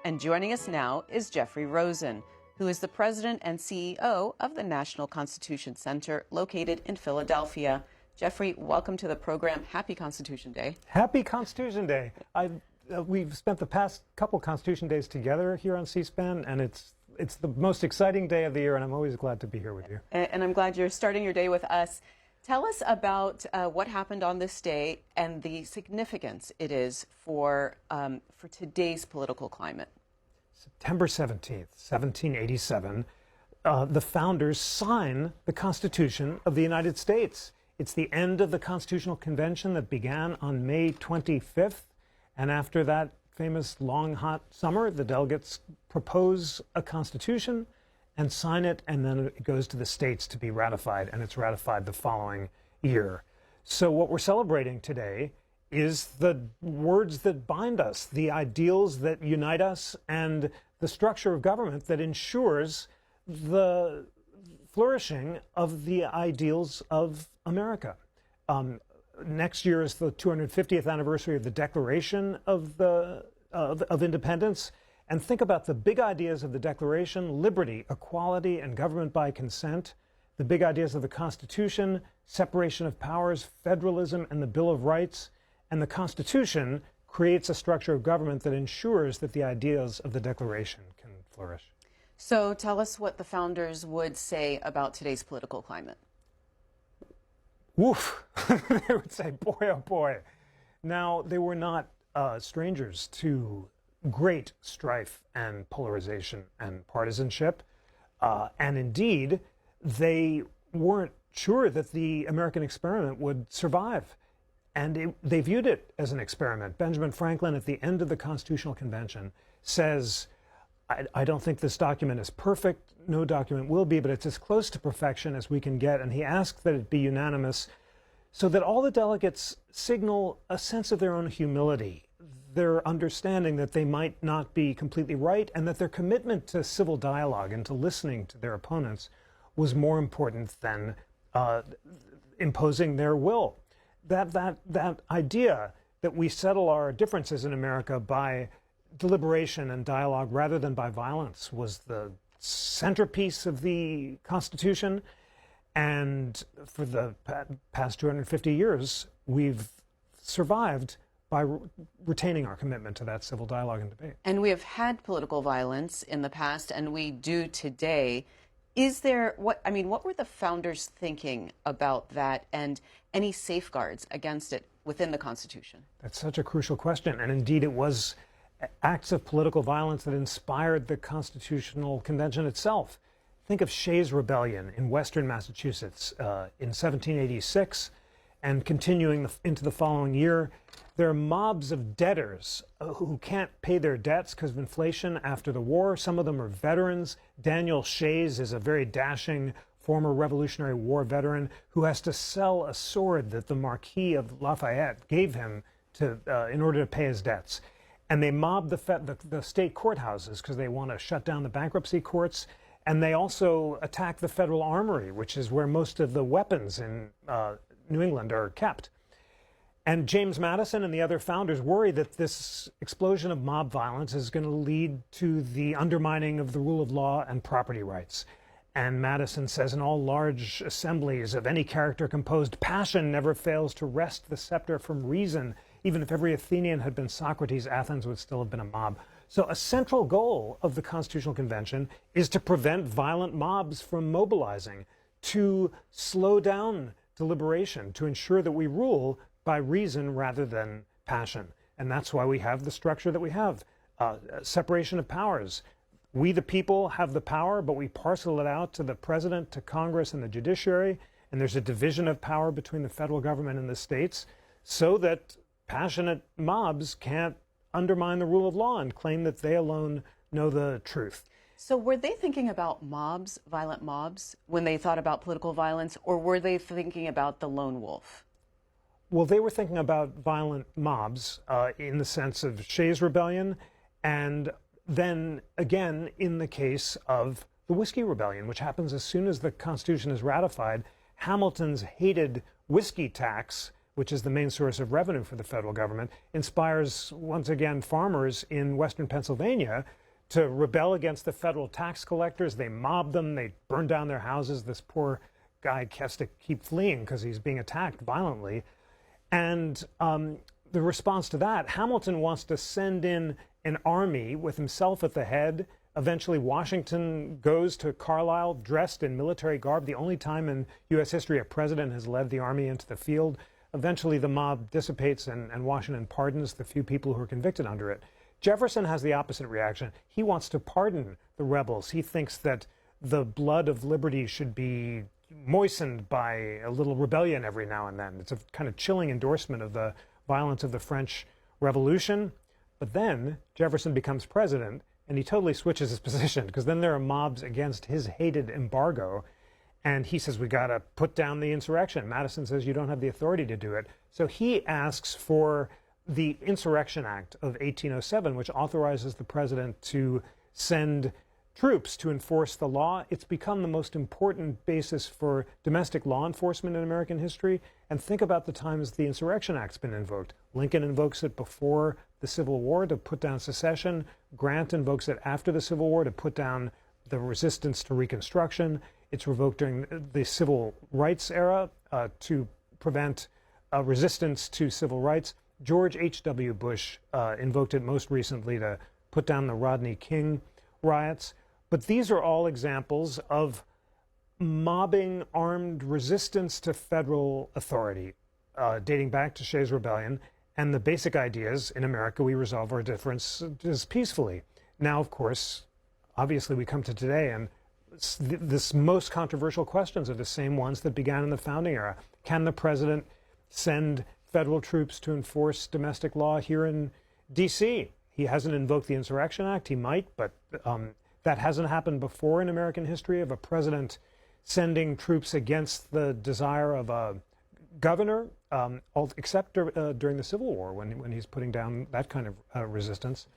And joining us now is Jeffrey Rosen, who is the president and CEO of the National Constitution Center located in Philadelphia. Jeffrey, welcome to the program. Happy Constitution Day. Happy Constitution Day. We've spent the past couple Constitution Days together here on C-SPAN, and it's the most exciting day of the year, and I'm always glad to be here with you. And I'm glad you're starting your day with us. Tell us about what happened on this day and the significance it is for today's political climate. September 17th, 1787, the founders sign the Constitution of the United States. It's the end of the Constitutional Convention that began on May 25th. And after that famous long, hot summer, the delegates propose a constitution and sign it, and then it goes to the states to be ratified, and it's ratified the following year. So what we're celebrating today is the words that bind us, the ideals that unite us, and the structure of government that ensures the flourishing of the ideals of America. Next year is the 250th anniversary of the Declaration of Independence. And think about the big ideas of the Declaration: liberty, equality, and government by consent. The big ideas of the Constitution: separation of powers, federalism, and the Bill of Rights. And the Constitution creates a structure of government that ensures that the ideas of the Declaration can flourish. So tell us what the founders would say about today's political climate. Woof. They would say, boy, oh boy. Now, they were not strangers to great strife and polarization and partisanship. And indeed, they weren't sure that the American experiment would survive. And they viewed it as an experiment. Benjamin Franklin, at the end of the Constitutional Convention, says, I don't think this document is perfect. No document will be, but it's as close to perfection as we can get. And he asked that it be unanimous so that all the delegates signal a sense of their own humility, their understanding that they might not be completely right, and that their commitment to civil dialogue and to listening to their opponents was more important than imposing their will. That idea that we settle our differences in America by deliberation and dialogue rather than by violence was the centerpiece of the Constitution. And for the past 250 years, we've survived by retaining our commitment to that civil dialogue and debate. And we have had political violence in the past, and we do today. Is there, what were the founders thinking about that, and any safeguards against it within the Constitution? That's such a crucial question. And indeed, it was acts of political violence that inspired the Constitutional Convention itself. Think of Shays' Rebellion in western Massachusetts in 1786, and continuing into the following year. There are mobs of debtors who can't pay their debts because of inflation after the war. Some of them are veterans. Daniel Shays is a very dashing former Revolutionary War veteran who has to sell a sword that the Marquis of Lafayette gave him in order to pay his debts. And they mob the state courthouses because they want to shut down the bankruptcy courts. And they also attack the federal armory, which is where most of the weapons in New England are kept. And James Madison and the other founders worry that this explosion of mob violence is going to lead to the undermining of the rule of law and property rights. And Madison says, in all large assemblies of any character composed, passion never fails to wrest the scepter from reason. Even if every Athenian had been Socrates, Athens would still have been a mob. So a central goal of the Constitutional Convention is to prevent violent mobs from mobilizing, to slow down deliberation, to ensure that we rule by reason rather than passion. And that's why we have the structure that we have, separation of powers. We, the people, have the power, but we parcel it out to the president, to Congress, and the judiciary. And there's a division of power between the federal government and the states so that passionate mobs can't undermine the rule of law and claim that they alone know the truth. So were they thinking about mobs, violent mobs, when they thought about political violence, or were they thinking about the lone wolf? Well, they were thinking about violent mobs in the sense of Shays' Rebellion, and then again in the case of the Whiskey Rebellion, which happens as soon as the Constitution is ratified. Hamilton's hated whiskey tax which is the main source of revenue for the federal government, inspires, once again, farmers in western Pennsylvania to rebel against the federal tax collectors. They mob them, they burn down their houses. This poor guy has to keep fleeing because he's being attacked violently. And the response to that, Hamilton wants to send in an army with himself at the head. Eventually, Washington goes to Carlisle dressed in military garb, the only time in U.S. history a president has led the army into the field. Eventually, the mob dissipates and Washington pardons the few people who are convicted under it. Jefferson has the opposite reaction. He wants to pardon the rebels. He thinks that the blood of liberty should be moistened by a little rebellion every now and then. It's a kind of chilling endorsement of the violence of the French Revolution. But then Jefferson becomes president, and he totally switches his position, because then there are mobs against his hated embargo. And he says, we got to put down the insurrection. Madison says, you don't have the authority to do it. So he asks for the Insurrection Act of 1807, which authorizes the president to send troops to enforce the law. It's become the most important basis for domestic law enforcement in American history. And think about the times the Insurrection Act's been invoked. Lincoln invokes it before the Civil War to put down secession. Grant invokes it after the Civil War to put down the resistance to Reconstruction. It's revoked during the Civil Rights era to prevent resistance to civil rights. George H.W. Bush invoked it most recently to put down the Rodney King riots. But these are all examples of mobbing armed resistance to federal authority, dating back to Shays' Rebellion. And the basic ideas in America, we resolve our differences peacefully. Now, of course, obviously we come to today, and this most controversial questions are the same ones that began in the founding era. Can the president send federal troops to enforce domestic law here in D.C.? He hasn't invoked the Insurrection Act. He might, but that hasn't happened before in American history, of a president sending troops against the desire of a governor, except during the Civil War, when he's putting down that kind of resistance.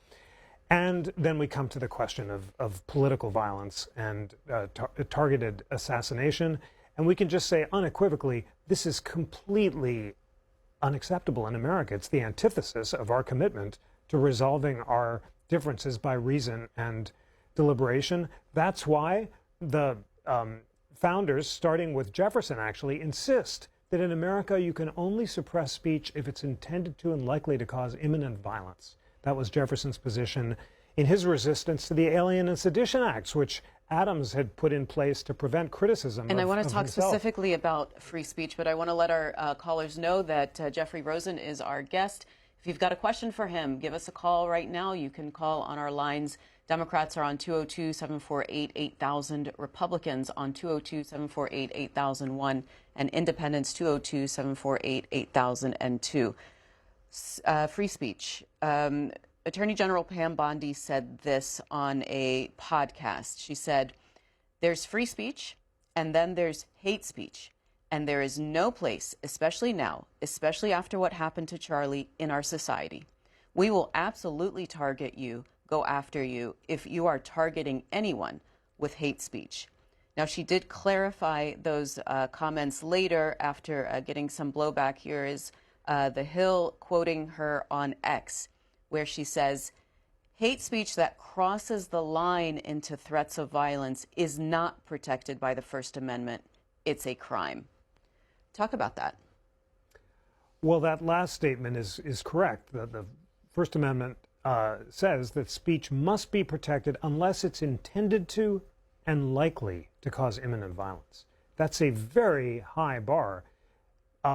And then we come to the question of political violence and targeted assassination. And we can just say unequivocally, this is completely unacceptable in America. It's the antithesis of our commitment to resolving our differences by reason and deliberation. That's why the founders, starting with Jefferson actually, insist that in America you can only suppress speech if it's intended to and likely to cause imminent violence. That was Jefferson's position in his resistance to the Alien and Sedition Acts, which Adams had put in place to prevent criticism. And I want to of talk himself. specifically about free speech, but I want to let our callers know that Jeffrey Rosen is our guest. If you've got a question for him, give us a call right now. You can call on our lines. Democrats are on 202-748-8000, Republicans on 202-748-8001, and Independents 202-748-8002. Free speech. Attorney General Pam Bondi said this on a podcast. She said, there's free speech, and then there's hate speech. And there is no place, especially now, especially after what happened to Charlie, in our society. We will absolutely target you, go after you, if you are targeting anyone with hate speech. Now, she did clarify those comments later after getting some blowback. Here is The Hill quoting her on X, where she says, hate speech that crosses the line into threats of violence is not protected by the First Amendment. It's a crime. Talk about that. Well, that last statement is correct. The First Amendment says that speech must be protected unless it's intended to and likely to cause imminent violence. That's a very high bar.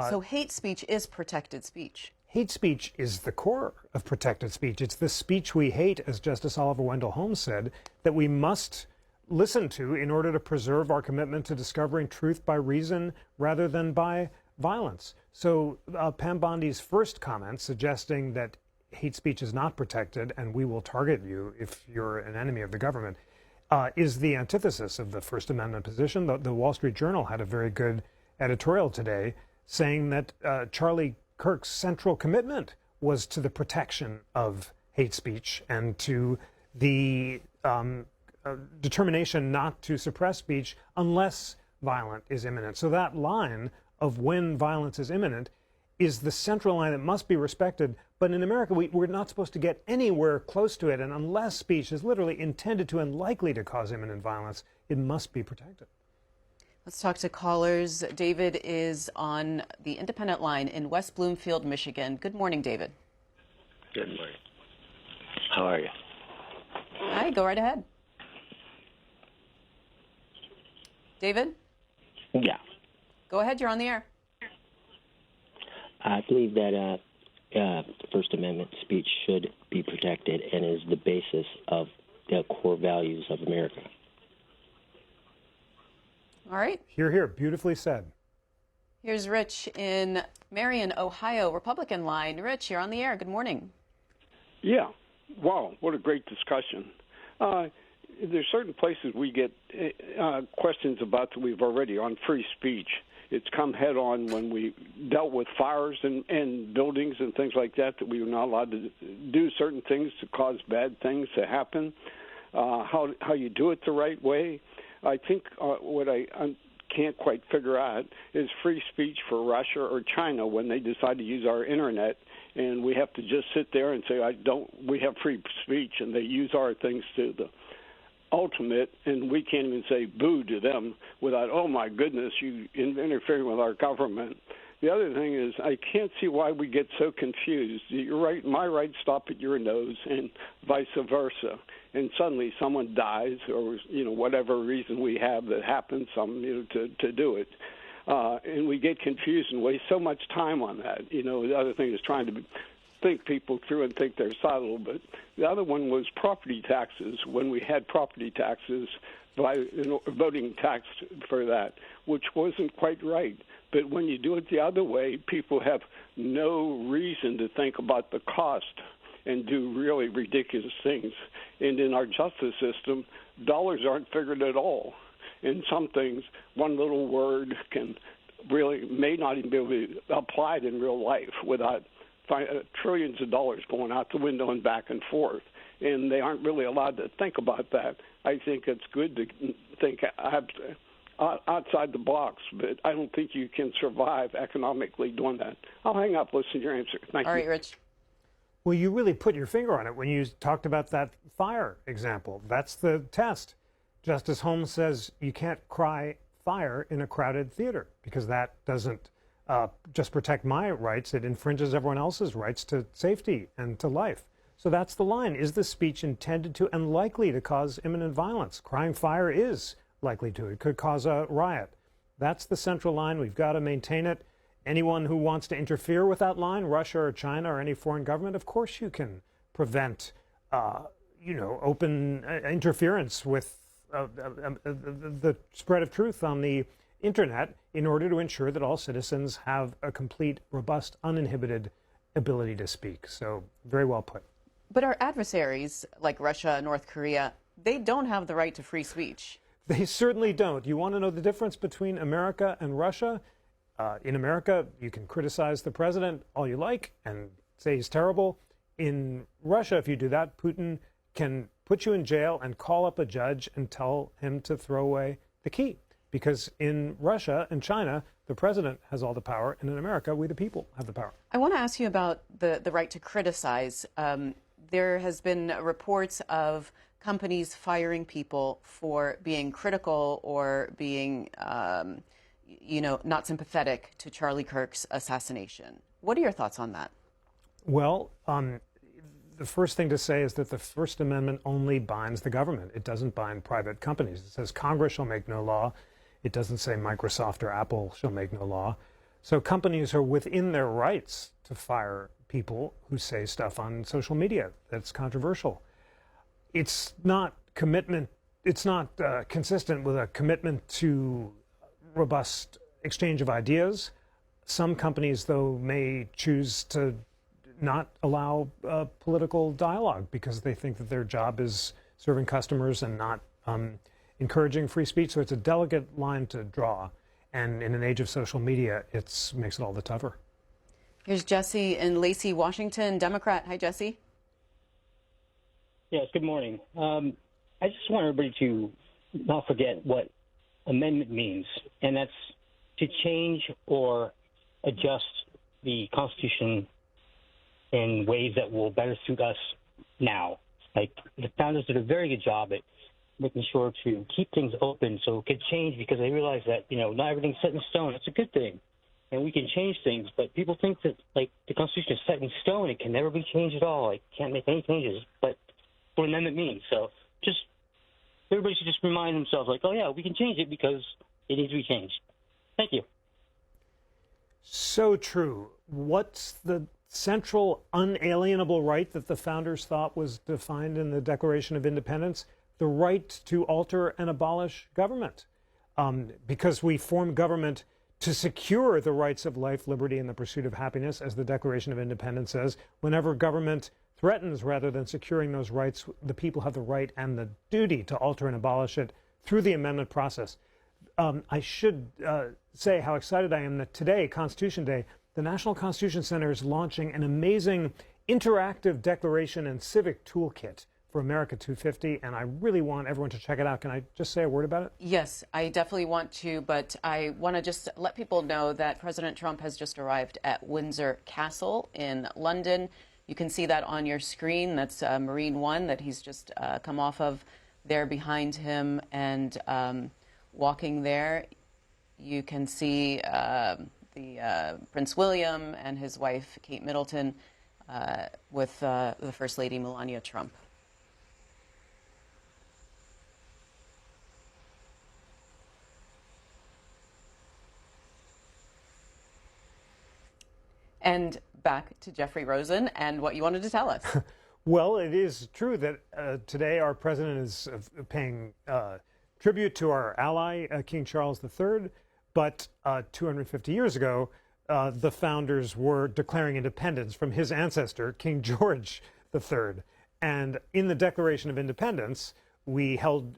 So hate speech is protected speech. Hate speech is the core of protected speech. It's the speech we hate, as Justice Oliver Wendell Holmes said, that we must listen to in order to preserve our commitment to discovering truth by reason rather than by violence. So Pam Bondi's first comment suggesting that hate speech is not protected and we will target you if you're an enemy of the government is the antithesis of the First Amendment position. The Wall Street Journal had a very good editorial today saying that Charlie Kirk's central commitment was to the protection of hate speech and to the determination not to suppress speech unless violence is imminent. So that line of when violence is imminent is the central line that must be respected. But in America, we're not supposed to get anywhere close to it. And unless speech is literally intended to and likely to cause imminent violence, it must be protected. Let's talk to callers. David is on the independent line in West Bloomfield, Michigan. Good morning, David. Good morning. How are you? Hi, go right ahead. David? Yeah. Go ahead, you're on the air. I believe that the First Amendment speech should be protected and is the basis of the core values of America. All right. Hear, hear. Beautifully said. Here's Rich in Marion, Ohio, Republican line. Rich, you're on the air. Good morning. Yeah. Wow, what a great discussion. There's certain places we get questions about that we've already on free speech. It's come head on when we dealt with fires and buildings and things like that we were not allowed to do certain things to cause bad things to happen. How you do it the right way. I think what I can't quite figure out is free speech for Russia or China when they decide to use our internet, and we have to just sit there and say, we have free speech, and they use our things to the ultimate, and we can't even say boo to them without, oh my goodness, you interfering with our government. The other thing is, I can't see why we get so confused. You're right, my rights stop at your nose, and vice versa. And suddenly someone dies, or whatever reason we have that happens, to do it, and we get confused and waste so much time on that. The other thing is trying to think people through and think they're subtle. But the other one was property taxes. When we had property taxes, voting tax for that, which wasn't quite right. But when you do it the other way, people have no reason to think about the cost and do really ridiculous things. And in our justice system, dollars aren't figured at all. In some things, one little word may not even be able to be applied in real life without trillions of dollars going out the window and back and forth. And they aren't really allowed to think about that. I think it's good to think outside the box, but I don't think you can survive economically doing that. I'll hang up, listen to your answer. Thank you. All right, Rich. Well, you really put your finger on it when you talked about that fire example. That's the test. Justice Holmes says you can't cry fire in a crowded theater because that doesn't just protect my rights. It infringes everyone else's rights to safety and to life. So that's the line. Is the speech intended to and likely to cause imminent violence? Crying fire is likely to. It could cause a riot. That's the central line. We've got to maintain it. Anyone who wants to interfere with that line, Russia or China or any foreign government, of course you can prevent, open interference with the spread of truth on the internet in order to ensure that all citizens have a complete, robust, uninhibited ability to speak. So very well put. But our adversaries, like Russia, North Korea, they don't have the right to free speech. They certainly don't. You want to know the difference between America and Russia? In America, you can criticize the president all you like and say he's terrible. In Russia, if you do that, Putin can put you in jail and call up a judge and tell him to throw away the key. Because in Russia and China, the president has all the power, and in America, we the people have the power. I want to ask you about the right to criticize. There has been reports of companies firing people for being critical or being not sympathetic to Charlie Kirk's assassination. What are your thoughts on that? Well, the first thing to say is that the First Amendment only binds the government. It doesn't bind private companies. It says Congress shall make no law. It doesn't say Microsoft or Apple shall make no law. So companies are within their rights to fire people who say stuff on social media that's controversial. It's not commitment. It's not consistent with a commitment to robust exchange of ideas. Some companies, though, may choose to not allow political dialogue because they think that their job is serving customers and not encouraging free speech. So it's a delicate line to draw. And in an age of social media, it makes it all the tougher. Here's Jesse in Lacey, Washington, Democrat. Hi, Jesse. Yes, good morning. I just want everybody to not forget what amendment means, and that's to change or adjust the Constitution in ways that will better suit us now. Like, the founders did a very good job at making sure to keep things open so it could change, because they realize that, not everything's set in stone. It's a good thing. And we can change things, but people think that, like, the Constitution is set in stone. It can never be changed at all. Like, can't make any changes. But what an amendment means. So everybody should just remind themselves, like, oh, yeah, we can change it because it needs to be changed. Thank you. So true. What's the central unalienable right that the founders thought was defined in the Declaration of Independence? The right to alter and abolish government. Because we form government to secure the rights of life, liberty, and the pursuit of happiness, as the Declaration of Independence says. Whenever government threatens rather than securing those rights, the people have the right and the duty to alter and abolish it through the amendment process. I should say how excited I am that today, Constitution Day, the National Constitution Center is launching an amazing interactive declaration and civic toolkit for America 250, and I really want everyone to check it out. Can I just say a word about it? Yes, I definitely want to, but I want to just let people know that President Trump has just arrived at Windsor Castle in London. You can see that on your screen. That's Marine One that he's just come off of there behind him, and walking there, you can see the Prince William and his wife, Kate Middleton, with the First Lady, Melania Trump. And back to Jeffrey Rosen and what you wanted to tell us. Well, it is true that today our president is paying tribute to our ally, King Charles III, but 250 years ago, the founders were declaring independence from his ancestor, King George III. And in the Declaration of Independence, we held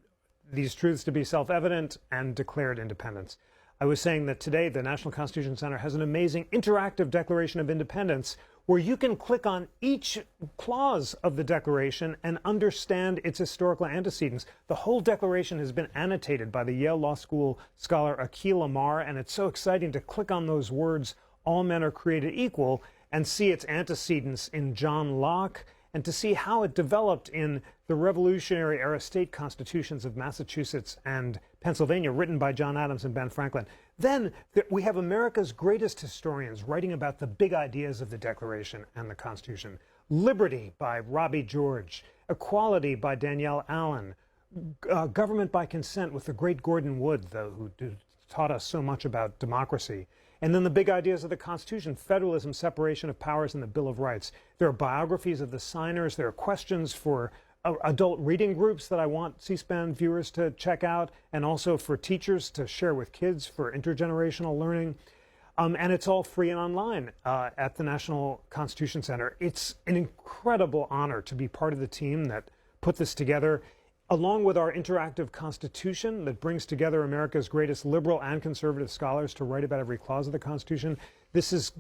these truths to be self-evident and declared independence. I was saying that today the National Constitution Center has an amazing interactive Declaration of Independence where you can click on each clause of the Declaration and understand its historical antecedents. The whole Declaration has been annotated by the Yale Law School scholar Akhil Amar, and it's so exciting to click on those words, all men are created equal, and see its antecedents in John Locke, and to see how it developed in the Revolutionary era state constitutions of Massachusetts and Pennsylvania, written by John Adams and Ben Franklin. Then we have America's greatest historians writing about the big ideas of the Declaration and the Constitution. Liberty by Robbie George, equality by Danielle Allen, government by consent with the great Gordon Wood, who taught us so much about democracy. And then the big ideas of the Constitution: federalism, separation of powers, and the Bill of Rights. There are biographies of the signers. There are questions for adult reading groups that I want C-SPAN viewers to check out, and also for teachers to share with kids for intergenerational learning. And it's all free and online at the National Constitution Center. It's an incredible honor to be part of the team that put this together, along with our interactive Constitution that brings together America's greatest liberal and conservative scholars to write about every clause of the Constitution. This has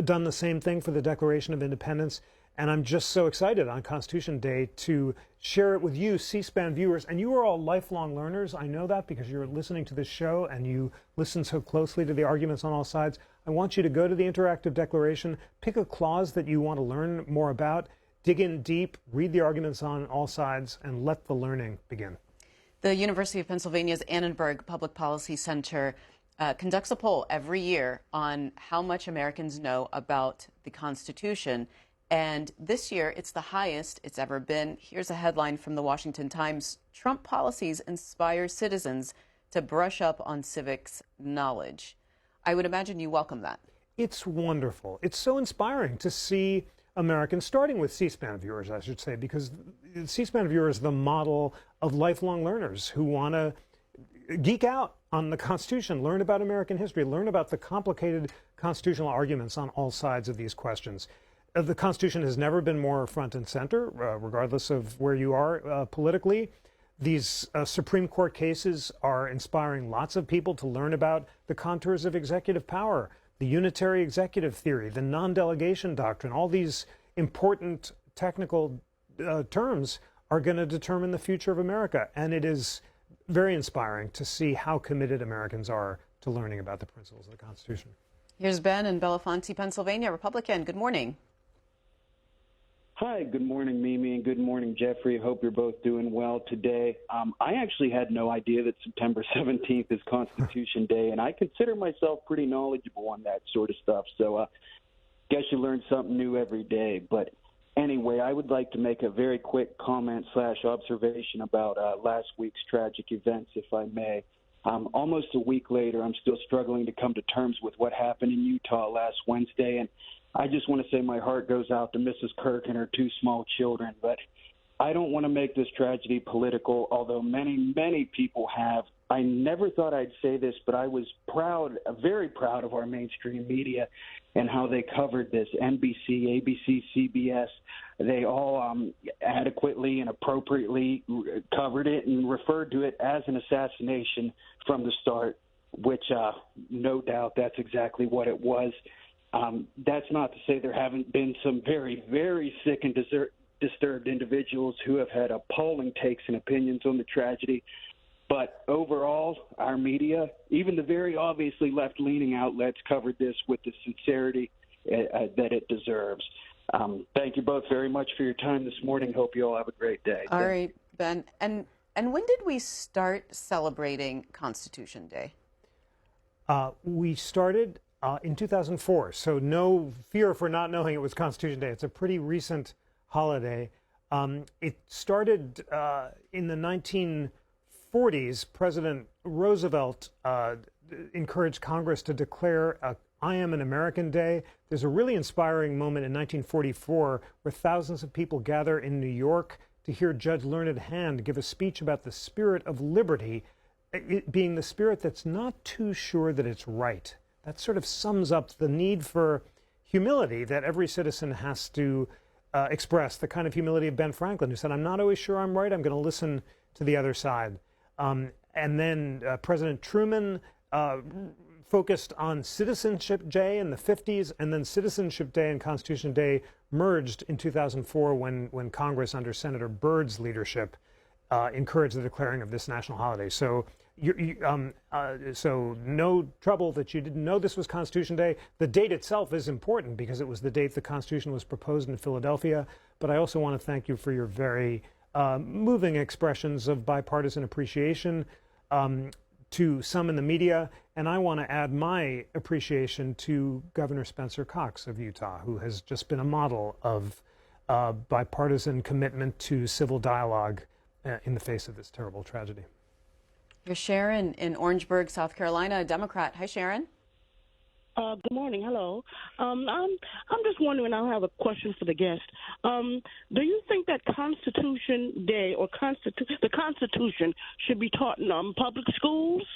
done the same thing for the Declaration of Independence. And I'm just so excited on Constitution Day to share it with you, C-SPAN viewers. And you are all lifelong learners. I know that because you're listening to this show and you listen so closely to the arguments on all sides. I want you to go to the interactive declaration, pick a clause that you want to learn more about, dig in deep, read the arguments on all sides, and let the learning begin. The University of Pennsylvania's Annenberg Public Policy Center conducts a poll every year on how much Americans know about the Constitution. And this year, it's the highest it's ever been. Here's a headline from the Washington Times: Trump policies inspire citizens to brush up on civics knowledge. I would imagine you welcome that. It's wonderful. It's so inspiring to see Americans, starting with C-SPAN viewers, I should say, because C-SPAN viewers are the model of lifelong learners who want to geek out on the Constitution, learn about American history, learn about the complicated constitutional arguments on all sides of these questions. The Constitution has never been more front and center, regardless of where you are politically. These Supreme Court cases are inspiring lots of people to learn about the contours of executive power, the unitary executive theory, the non-delegation doctrine. All these important technical terms are going to determine the future of America. And it is very inspiring to see how committed Americans are to learning about the principles of the Constitution. Here's Ben in Bellefonte, Pennsylvania, Republican. Good morning. Hi, good morning, Mimi, and good morning, Jeffrey. Hope you're both doing well today. I actually had no idea that September 17th is Constitution Day, and I consider myself pretty knowledgeable on that sort of stuff. So guess you learn something new every day. But anyway, I would like to make a very quick comment/observation about last week's tragic events, if I may. Almost a week later, I'm still struggling to come to terms with what happened in Utah last Wednesday, and I just want to say my heart goes out to Mrs. Kirk and her two small children, but I don't want to make this tragedy political, although many, many people have. I never thought I'd say this, but I was proud, very proud of our mainstream media and how they covered this. NBC, ABC, CBS, they all adequately and appropriately covered it and referred to it as an assassination from the start, which no doubt that's exactly what it was. That's not to say there haven't been some very, very sick and disturbed individuals who have had appalling takes and opinions on the tragedy. But overall, our media, even the very obviously left-leaning outlets, covered this with the sincerity that it deserves. Thank you both very much for your time this morning. Hope you all have a great day. All right, Ben. And when did we start celebrating Constitution Day? We started in 2004, so no fear for not knowing it was Constitution Day. It's a pretty recent holiday. It started in the 1940s. President Roosevelt encouraged Congress to declare I Am an American Day. There's a really inspiring moment in 1944 where thousands of people gather in New York to hear Judge Learned Hand give a speech about the spirit of liberty, it being the spirit that's not too sure that it's right. That sort of sums up the need for humility that every citizen has to express, the kind of humility of Ben Franklin, who said, I'm not always sure I'm right, I'm going to listen to the other side. And then President Truman focused on Citizenship Day in the 50s, and then Citizenship Day and Constitution Day merged in 2004 when Congress, under Senator Byrd's leadership, encouraged the declaring of this national holiday. So, so no trouble that you didn't know this was Constitution Day. The date itself is important because it was the date the Constitution was proposed in Philadelphia. But I also want to thank you for your very moving expressions of bipartisan appreciation to some in the media. And I want to add my appreciation to Governor Spencer Cox of Utah, who has just been a model of bipartisan commitment to civil dialogue in the face of this terrible tragedy. Here's Sharon in Orangeburg, South Carolina, a Democrat. Hi, Sharon. Good morning. Hello. I'm just wondering, I have a question for the guest. Do you think that Constitution Day or the Constitution should be taught in public schools?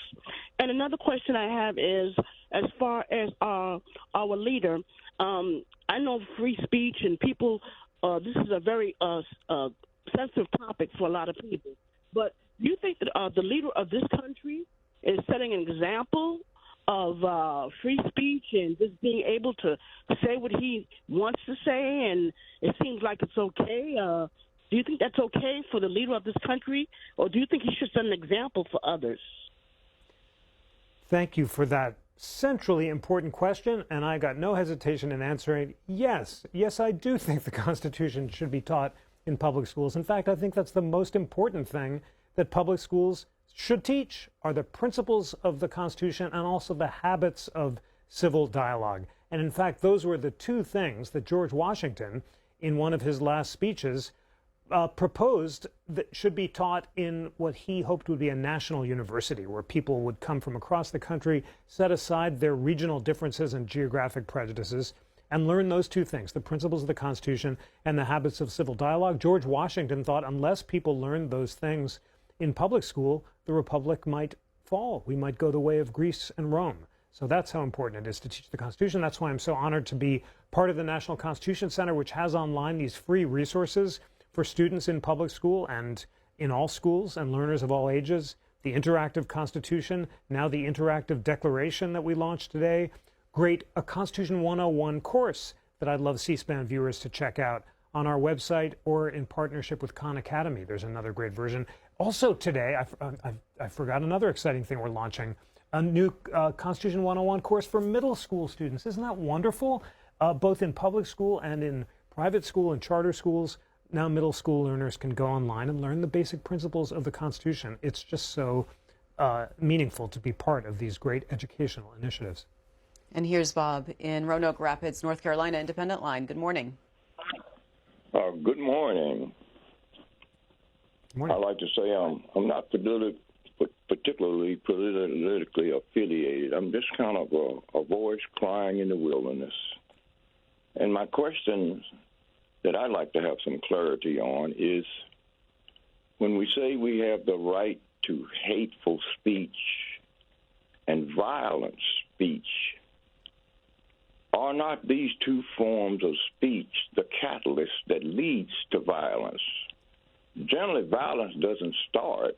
And another question I have is, as far as our leader, I know free speech and people, this is a very sensitive topic for a lot of people. But do you think that the leader of this country is setting an example of free speech and just being able to say what he wants to say, and it seems like it's okay? Do you think that's okay for the leader of this country, or do you think he should set an example for others? Thank you for that centrally important question, and I got no hesitation in answering yes. Yes, I do think the Constitution should be taught in public schools. In fact, I think that's the most important thing that public schools should teach, are the principles of the Constitution and also the habits of civil dialogue. And in fact, those were the two things that George Washington, in one of his last speeches, proposed that should be taught in what he hoped would be a national university, where people would come from across the country, set aside their regional differences and geographic prejudices, and learn those two things, the principles of the Constitution and the habits of civil dialogue. George Washington thought unless people learned those things in public school, the Republic might fall. We might go the way of Greece and Rome. So that's how important it is to teach the Constitution. That's why I'm so honored to be part of the National Constitution Center, which has online these free resources for students in public school and in all schools and learners of all ages. The interactive Constitution, now the interactive Declaration that we launched today. A Constitution 101 course that I'd love C-SPAN viewers to check out on our website or in partnership with Khan Academy. There's another great version. Also today, I forgot another exciting thing we're launching, a new Constitution 101 course for middle school students. Isn't that wonderful? Both in public school and in private school and charter schools, now middle school learners can go online and learn the basic principles of the Constitution. It's just so meaningful to be part of these great educational initiatives. And here's Bob in Roanoke Rapids, North Carolina, Independent Line. Good morning. Good morning. Good morning. I'd like to say I'm not particularly politically affiliated. I'm just kind of a voice crying in the wilderness. And my question that I'd like to have some clarity on is, when we say we have the right to hateful speech and violent speech, are not these two forms of speech the catalyst that leads to violence? Generally, violence doesn't start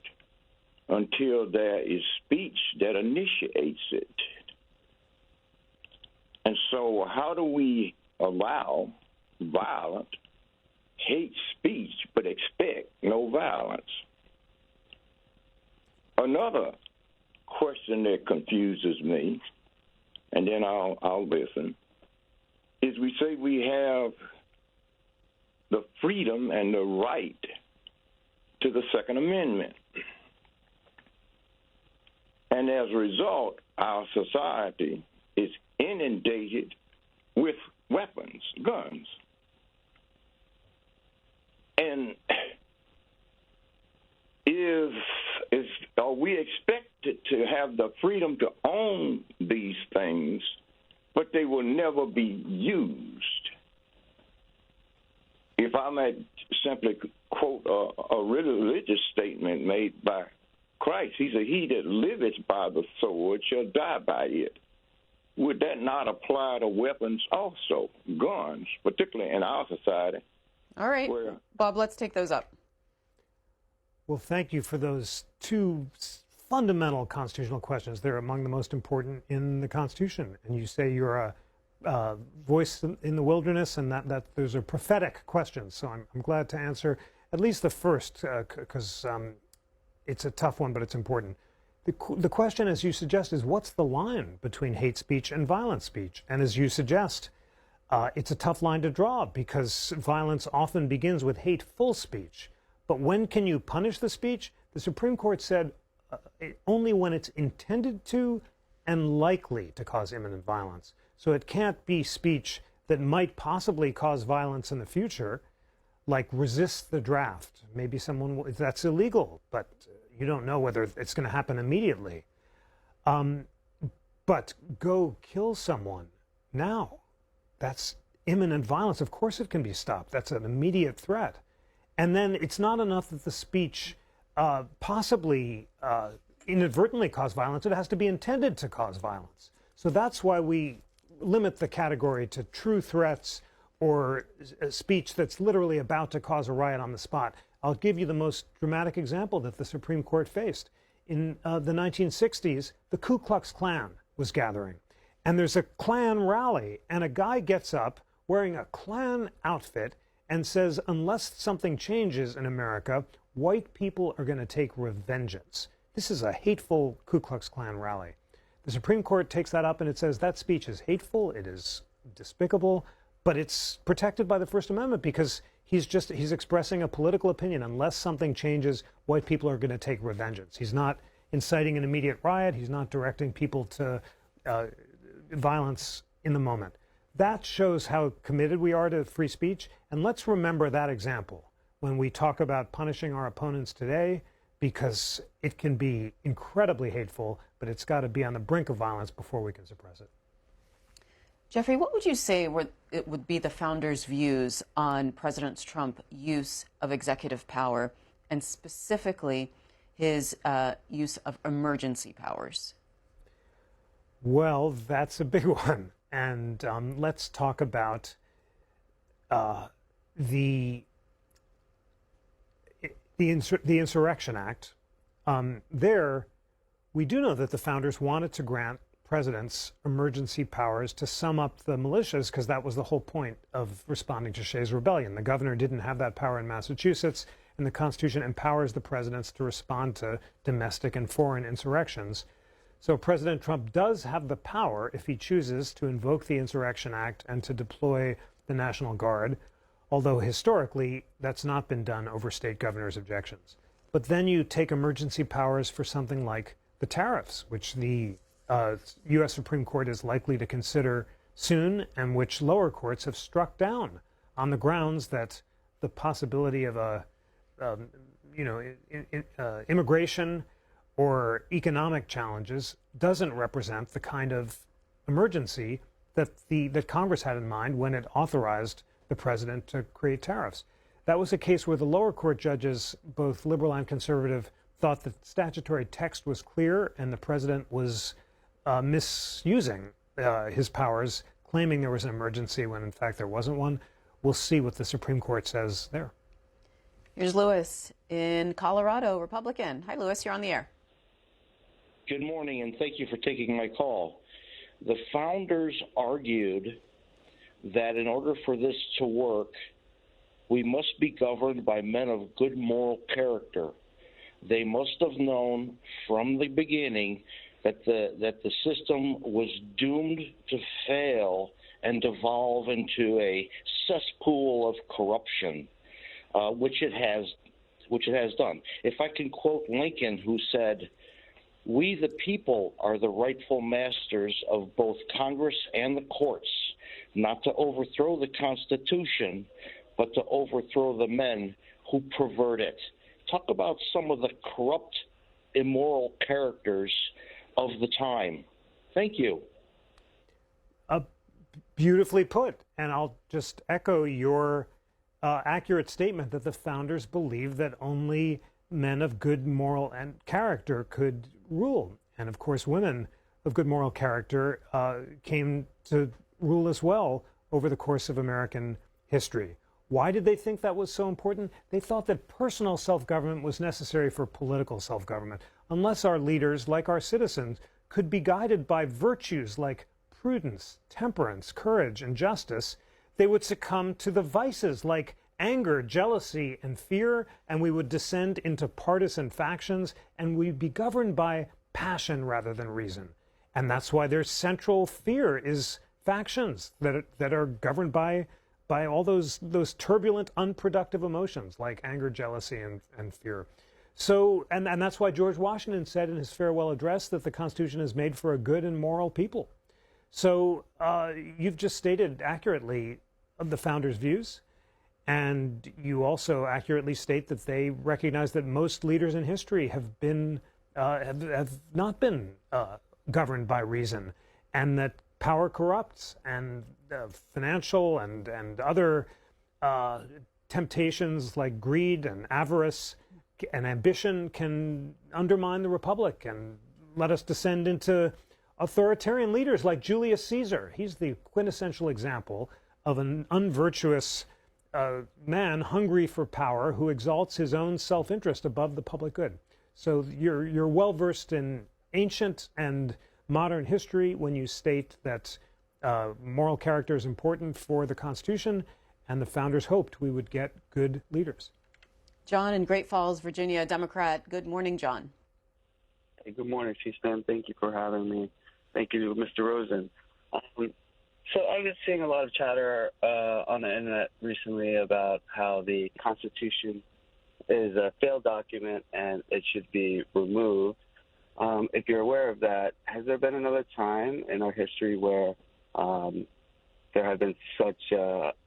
until there is speech that initiates it. And so how do we allow violent hate speech but expect no violence? Another question that confuses me, and then I'll listen, is we say we have the freedom and the right to the Second Amendment. And as a result, our society is inundated with weapons, guns. And are we expected to have the freedom to own these things, but they will never be used? If I might simply quote a religious statement made by Christ, he said, "He that liveth by the sword shall die by it." Would that not apply to weapons also, guns, particularly in our society? All right, Bob, let's take those up. Well, thank you for those two fundamental constitutional questions. They're among the most important in the Constitution. And you say you're a voice in the wilderness, and that those are prophetic questions. So I'm glad to answer at least the first, because it's a tough one, but it's important. The question, as you suggest, is what's the line between hate speech and violent speech? And as you suggest, it's a tough line to draw, because violence often begins with hateful speech. But when can you punish the speech? The Supreme Court said only when it's intended to and likely to cause imminent violence. So it can't be speech that might possibly cause violence in the future, like resist the draft. Maybe someone, that's illegal, but you don't know whether it's going to happen immediately. But go kill someone now. That's imminent violence. Of course it can be stopped. That's an immediate threat. And then it's not enough that the speech possibly inadvertently cause violence. It has to be intended to cause violence. So that's why we limit the category to true threats or speech that's literally about to cause a riot on the spot. I'll give you the most dramatic example that the Supreme Court faced. In the 1960s, the Ku Klux Klan was gathering. And there's a Klan rally, and a guy gets up wearing a Klan outfit and says, unless something changes in America, white people are going to take revengeance. This is a hateful Ku Klux Klan rally. The Supreme Court takes that up and it says that speech is hateful, it is despicable, but it's protected by the First Amendment because he's expressing a political opinion. Unless something changes, white people are going to take revengeance. He's not inciting an immediate riot. He's not directing people to violence in the moment. That shows how committed we are to free speech. And let's remember that example when we talk about punishing our opponents today, because it can be incredibly hateful, but it's got to be on the brink of violence before we can suppress it. Jeffrey, what would you say it would be the founders' views on President Trump's use of executive power, and specifically his use of emergency powers? Well, that's a big one. And let's talk about the Insurrection Act. There, we do know that the founders wanted to grant presidents emergency powers to sum up the militias, because that was the whole point of responding to Shays' Rebellion. The governor didn't have that power in Massachusetts, and the Constitution empowers the presidents to respond to domestic and foreign insurrections. So President Trump does have the power, if he chooses, to invoke the Insurrection Act and to deploy the National Guard, although historically that's not been done over state governors' objections. But then you take emergency powers for something like the tariffs, which the U.S. Supreme Court is likely to consider soon, and which lower courts have struck down on the grounds that the possibility of immigration or economic challenges doesn't represent the kind of emergency that Congress had in mind when it authorized the president to create tariffs. That was a case where the lower court judges, both liberal and conservative, thought the statutory text was clear and the president was misusing his powers, claiming there was an emergency when in fact there wasn't one. We'll see what the Supreme Court says there. Here's Lewis in Colorado, Republican. Hi, Lewis, you're on the air. Good morning, and thank you for taking my call. The founders argued that in order for this to work, we must be governed by men of good moral character. They must have known from the beginning that the system was doomed to fail and devolve into a cesspool of corruption, which it has done. If I can quote Lincoln, who said, "We the people are the rightful masters of both Congress and the courts, not to overthrow the Constitution, but to overthrow the men who pervert it." Talk about some of the corrupt, immoral characters of the time. Thank you. Beautifully put. And I'll just echo your accurate statement that the founders believed that only men of good moral and character could rule. And of course, women of good moral character came to rule as well over the course of American history. Why did they think that was so important? They thought that personal self-government was necessary for political self-government. Unless our leaders, like our citizens, could be guided by virtues like prudence, temperance, courage, and justice, they would succumb to the vices like anger, jealousy, and fear, and we would descend into partisan factions, and we'd be governed by passion rather than reason. And that's why their central fear is factions that are governed by all those turbulent, unproductive emotions like anger, jealousy, and fear. So, and that's why George Washington said in his farewell address that the Constitution is made for a good and moral people. So you've just stated accurately the founders' views, and you also accurately state that they recognize that most leaders in history have not been governed by reason, and that power corrupts, and financial and other temptations like greed and avarice and ambition can undermine the republic and let us descend into authoritarian leaders like Julius Caesar. He's the quintessential example of an unvirtuous man hungry for power who exalts his own self-interest above the public good. So you're well versed in ancient and modern history when you state that moral character is important for the Constitution, and the founders hoped we would get good leaders. John in Great Falls, Virginia, Democrat. Good morning, John. Hey, good morning, C-SPAN. Thank you for having me. Thank you, Mr. Rosen. So I've been seeing a lot of chatter on the internet recently about how the Constitution is a failed document and it should be removed. If you're aware of that, has there been another time in our history where there had been such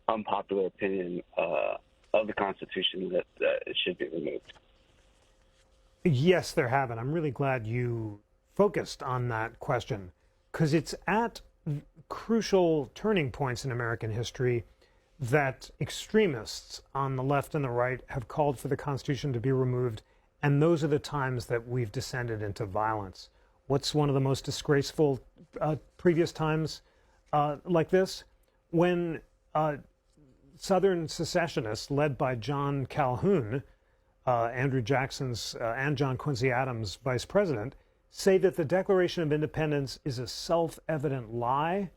unpopular opinion of the Constitution that it should be removed? Yes, there have, and I'm really glad you focused on that question, because it's at crucial turning points in American history that extremists on the left and the right have called for the Constitution to be removed, and those are the times that we've descended into violence. What's one of the most disgraceful previous times like this? When Southern secessionists, led by John Calhoun, Andrew Jackson's and John Quincy Adams' vice president, say that the Declaration of Independence is a self-evident lie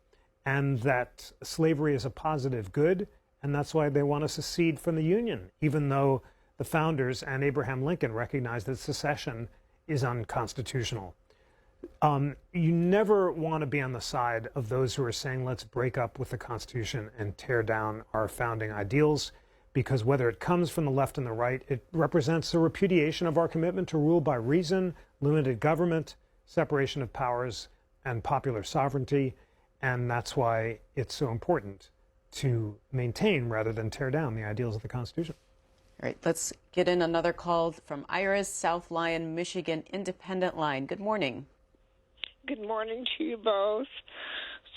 and that slavery is a positive good, and that's why they want to secede from the Union, even though the founders and Abraham Lincoln recognized that secession is unconstitutional. You never want to be on the side of those who are saying, let's break up with the Constitution and tear down our founding ideals, because whether it comes from the left and the right, it represents a repudiation of our commitment to rule by reason, limited government, separation of powers, and popular sovereignty. And that's why it's so important to maintain rather than tear down the ideals of the Constitution. All right, let's get in another call from Iris, South Lyon, Michigan Independent Line. Good morning. Good morning to you both.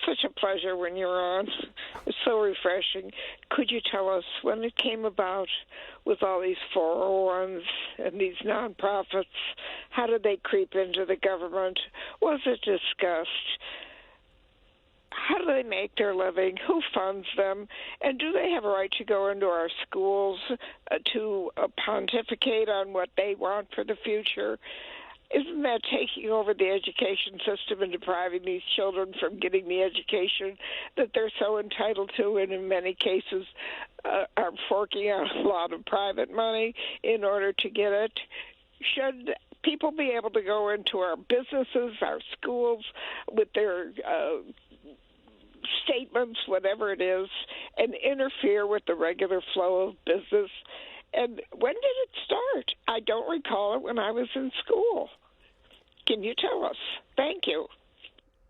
Such a pleasure when you're on. It's so refreshing. Could you tell us when it came about with all these 401s and these nonprofits? How did they creep into the government? Was it discussed? How do they make their living? Who funds them? And do they have a right to go into our schools to pontificate on what they want for the future? Isn't that taking over the education system and depriving these children from getting the education that they're so entitled to, and in many cases are forking out a lot of private money in order to get it? Should people be able to go into our businesses, our schools, with their statements, whatever it is, and interfere with the regular flow of business? And when did it start? I don't recall it when I was in school. Can you tell us? Thank you.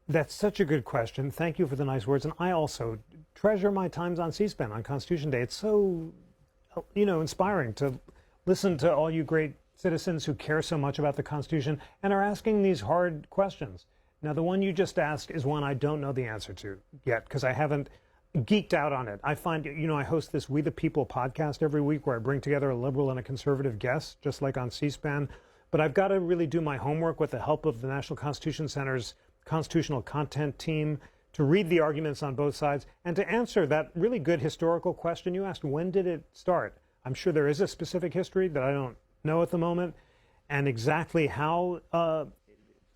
That's such a good question. Thank you for the nice words. And I also treasure my times on C-SPAN on Constitution Day. It's so, inspiring to listen to all you great citizens who care so much about the Constitution and are asking these hard questions. Now, the one you just asked is one I don't know the answer to yet because I haven't geeked out on it. I find, I host this We the People podcast every week where I bring together a liberal and a conservative guest, just like on C-SPAN. But I've got to really do my homework with the help of the National Constitution Center's constitutional content team to read the arguments on both sides and to answer that really good historical question you asked. When did it start? I'm sure there is a specific history that I don't know at the moment, and exactly how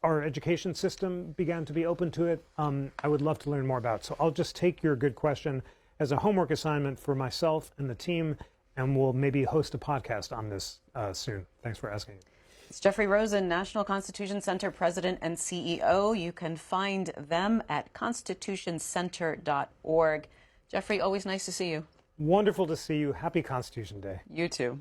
our education system began to be open to it, I would love to learn more about. So I'll just take your good question as a homework assignment for myself and the team, and we'll maybe host a podcast on this soon. Thanks for asking. It's Jeffrey Rosen, National Constitution Center President and CEO. You can find them at constitutioncenter.org. Jeffrey, always nice to see you. Wonderful to see you. Happy Constitution Day. You too.